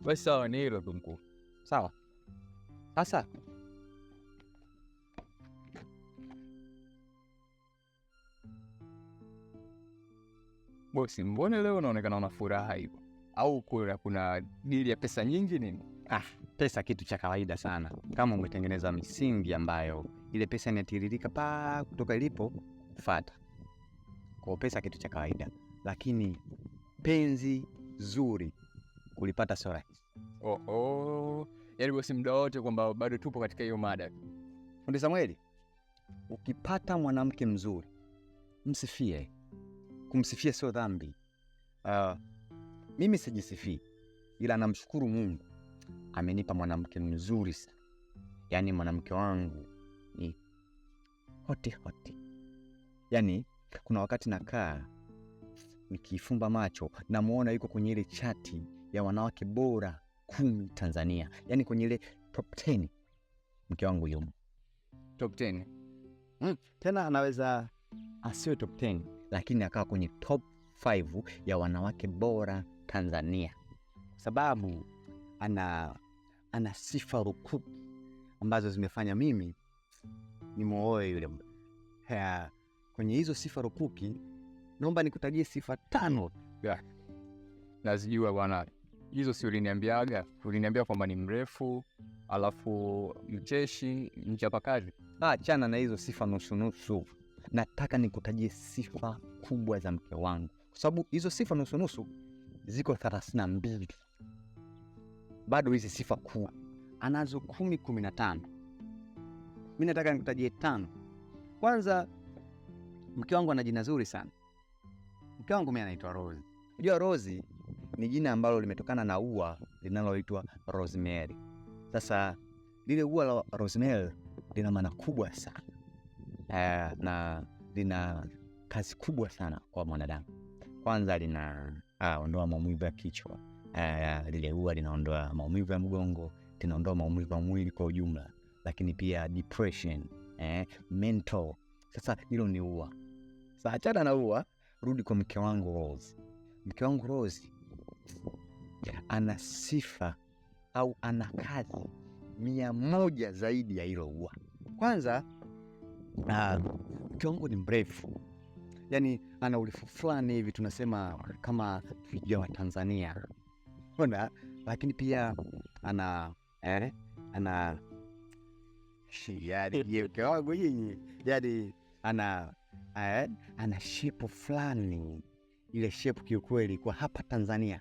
Basi sawa, ni hilo tu mkuu. Sawa. Sasa Bosi, mbona leo unaonekana una furaha hivyo? Au kuna dili ya pesa nyingi nini? pesa kitu cha kawaida sana. Kama umetengeneza misingi ambayo ile pesa inatiririka kutoka ilipo kufuata. Kwa pesa kitu cha kawaida. Lakini penzi zuri kulipata sio rahisi. Yaani bosi, muda wote kwamba bado tupo katika hiyo mada. Fundi Samueli, ukipata mwanamke mzuri, msifie. Kumsifia sio dhambi. Mimi sijisifii, ila namshukuru Mungu amenipa mwanamke mzuri sana. Yaani mwanamke wangu ni hoti. Yaani kuna wakati nakaa nikifumba macho namuona yuko kwenye ile chati ya wanawake bora 10 Tanzania. Yaani kwenye ile top 10 mke wangu yumo. Top 10? Tena anaweza asiwe top 10 lakini akawa kwenye top 5 ya wanawake bora Tanzania. Sababu ana sifa rukuki ambazo zimefanya mimi nimuoe yule. Kwenye hizo sifa rukuki naomba nikutajie sifa 5. Nazijua bwana. Hizo si uliniambiaga? Uliniambia kwamba ni mrefu, alafu mcheshi, mchapakazi. Achana na hizo sifa nusu. Nataka nikutajie sifa kubwa za mke wangu. Kwa sababu hizo sifa nusu ziko 32. Bado hizi sifa kuu anazo 15. Mimi nataka nikutajie 5. Kwanza, mke wangu ana jina zuri sana. Mke wangu mimi anaitwa Rose. Unajua Rose ni jina ambalo limetokana na ua linaloitwa rosemary. Sasa lile ua la rosemary lina maana kubwa sana. Na lina kazi kubwa sana kwa mwanadamu. Kwanza ondoa maumivu ya kichwa. Lile ua linaondoa maumivu ya mgongo, linaondoa maumivu ya mwili kwa ujumla, lakini pia depression, mental. Sasa hilo ni ua. Sasa achana na ua, rudi kwa mke wangu Rose. Mke wangu Rose ana sifa au ana kazi 100 zaidi ya hilo ua. Kwanza, mke wangu ni mrefu. Yaani ana urefu fulani hivi tunasema kama vijana wa Tanzania. Unaona? Lakini pia ana ana shape fulani. Ile shape kiukweli kwa hapa Tanzania